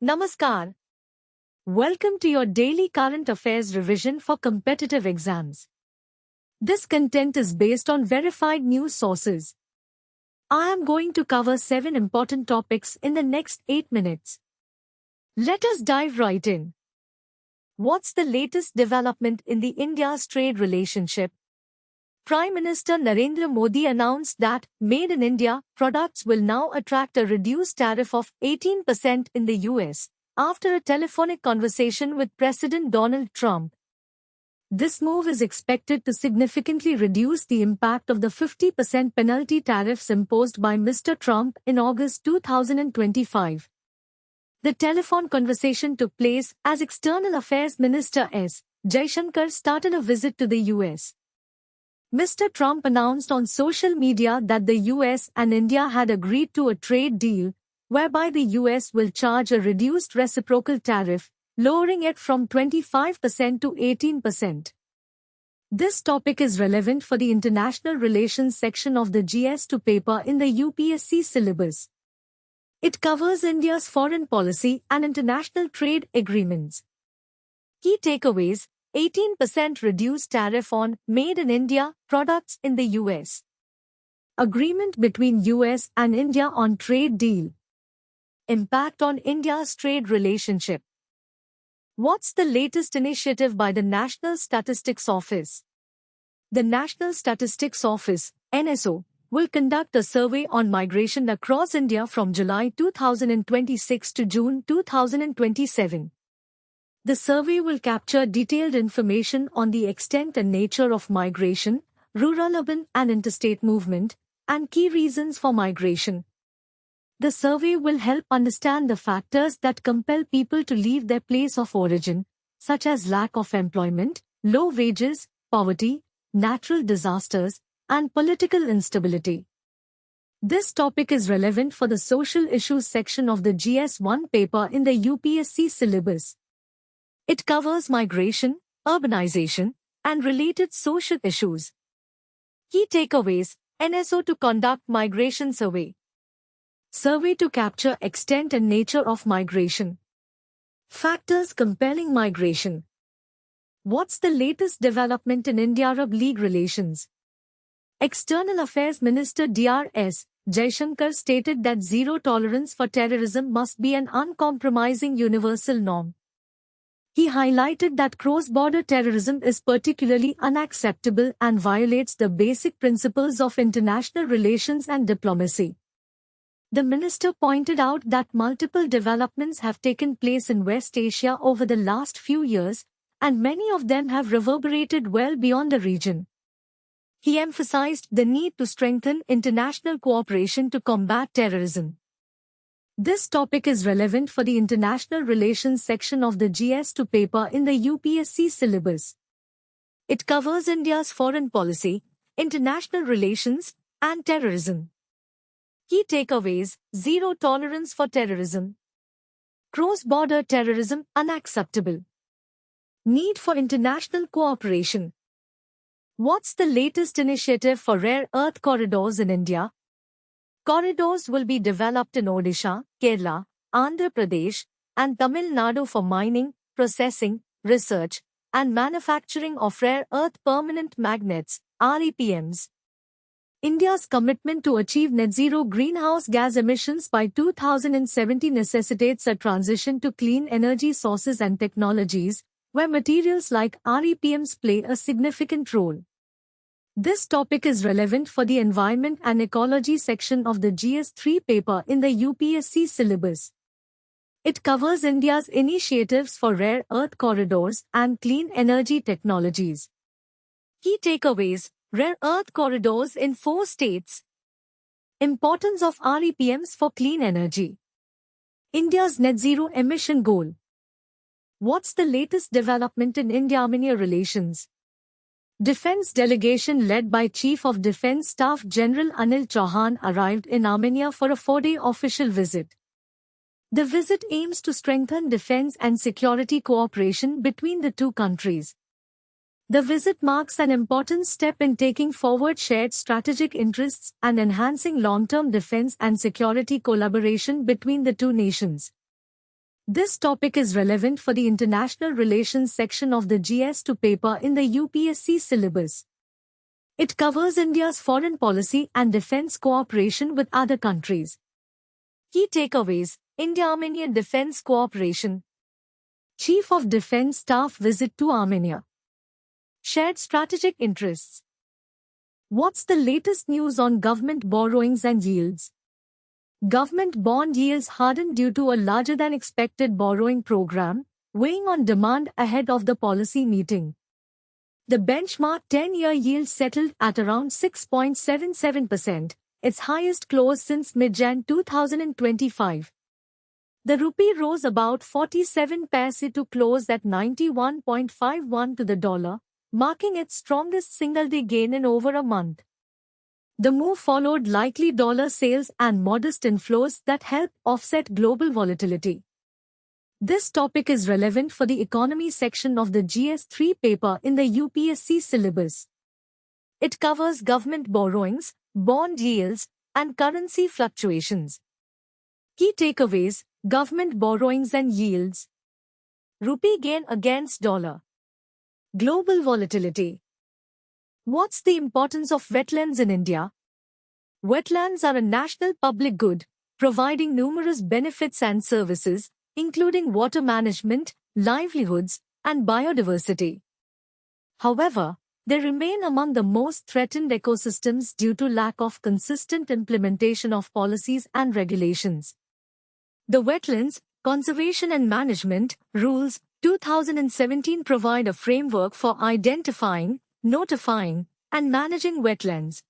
Namaskar. Welcome to your daily current affairs revision for competitive exams. This content is based on verified news sources. I am going to cover 7 important topics in the next 8 minutes. Let us dive right in. What's the latest development in the India's trade relationship? Prime Minister Narendra Modi announced that Made in India products will now attract a reduced tariff of 18% in the US after a telephonic conversation with President Donald Trump. This move is expected to significantly reduce the impact of the 50% penalty tariffs imposed by Mr. Trump in August 2025. The telephone conversation took place as External Affairs Minister S. Jaishankar started a visit to the US. Mr. Trump announced on social media that the US and India had agreed to a trade deal whereby the US will charge a reduced reciprocal tariff, lowering it from 25% to 18%. This topic is relevant for the International Relations section of the GS2 paper in the UPSC syllabus. It covers India's foreign policy and international trade agreements. Key takeaways: 18% reduced tariff on Made in India products in the US. Agreement between US and India on trade deal. Impact on India's trade relationship. What's the latest initiative by the National Statistics Office? The National Statistics Office, NSO, will conduct a survey on migration across India from July 2026 to June 2027. The survey will capture detailed information on the extent and nature of migration, rural-urban and interstate movement, and key reasons for migration. The survey will help understand the factors that compel people to leave their place of origin, such as lack of employment, low wages, poverty, natural disasters, and political instability. This topic is relevant for the social issues section of the GS1 paper in the UPSC syllabus. It covers migration, urbanization, and related social issues. Key takeaways: NSO to conduct migration survey. Survey to capture extent and nature of migration. Factors compelling migration. What's the latest development in India-Arab League relations? External Affairs Minister Drs. Jaishankar stated that zero tolerance for terrorism must be an uncompromising universal norm. He highlighted that cross-border terrorism is particularly unacceptable and violates the basic principles of international relations and diplomacy. The minister pointed out that multiple developments have taken place in West Asia over the last few years, and many of them have reverberated well beyond the region. He emphasized the need to strengthen international cooperation to combat terrorism. This topic is relevant for the International Relations section of the GS2 paper in the UPSC syllabus. It covers India's foreign policy, international relations, and terrorism. Key takeaways: zero tolerance for terrorism. Cross-border terrorism unacceptable. Need for international cooperation. What's the latest initiative for rare earth corridors in India? Corridors will be developed in Odisha, Kerala, Andhra Pradesh, and Tamil Nadu for mining, processing, research, and manufacturing of rare earth permanent magnets, REPMs. India's commitment to achieve net zero greenhouse gas emissions by 2070 necessitates a transition to clean energy sources and technologies, where materials like REPMs play a significant role. This topic is relevant for the Environment and Ecology section of the GS3 paper in the UPSC syllabus. It covers India's initiatives for rare earth corridors and clean energy technologies. Key takeaways: rare earth corridors in 4 states. Importance of REPMs for clean energy. India's net zero emission goal. What's the latest development in India-Armenia relations? Defense delegation led by Chief of Defense Staff General Anil Chauhan arrived in Armenia for a 4-day official visit. The visit aims to strengthen defense and security cooperation between the two countries. The visit marks an important step in taking forward shared strategic interests and enhancing long-term defense and security collaboration between the two nations. This topic is relevant for the International Relations section of the GS2 paper in the UPSC syllabus. It covers India's foreign policy and defense cooperation with other countries. Key takeaways: India-Armenia Defense Cooperation. Chief of Defense Staff visit to Armenia. Shared strategic interests. What's the latest news on government borrowings and yields? Government bond yields hardened due to a larger-than-expected borrowing program, weighing on demand ahead of the policy meeting. The benchmark 10-year yield settled at around 6.77%, its highest close since mid-Jan 2025. The rupee rose about 47 paise to close at 91.51 to the dollar, marking its strongest single-day gain in over a month. The move followed likely dollar sales and modest inflows that helped offset global volatility. This topic is relevant for the economy section of the GS3 paper in the UPSC syllabus. It covers government borrowings, bond yields, and currency fluctuations. Key takeaways: government borrowings and yields. Rupee gain against dollar. Global volatility. What's the importance of wetlands in India? Wetlands are a national public good, providing numerous benefits and services, including water management, livelihoods, and biodiversity. However, they remain among the most threatened ecosystems due to lack of consistent implementation of policies and regulations. The Wetlands, Conservation and Management Rules 2017 provide a framework for identifying, notifying, and managing wetlands.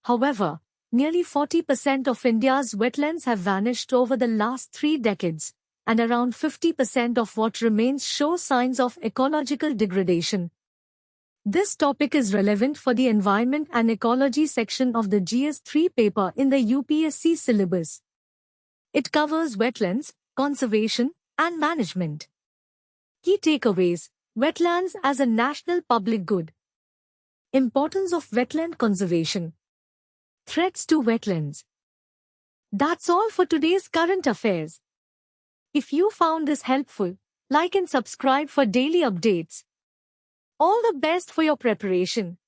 However, nearly 40% of India's wetlands have vanished over the last 3 decades, and around 50% of what remains show signs of ecological degradation. This topic is relevant for the Environment and Ecology section of the GS3 paper in the UPSC syllabus. It covers wetlands, conservation, and management. Key takeaways: wetlands as a national public good. Importance of wetland conservation. Threats to wetlands. That's all for today's current affairs. If you found this helpful, like and subscribe for daily updates. All the best for your preparation.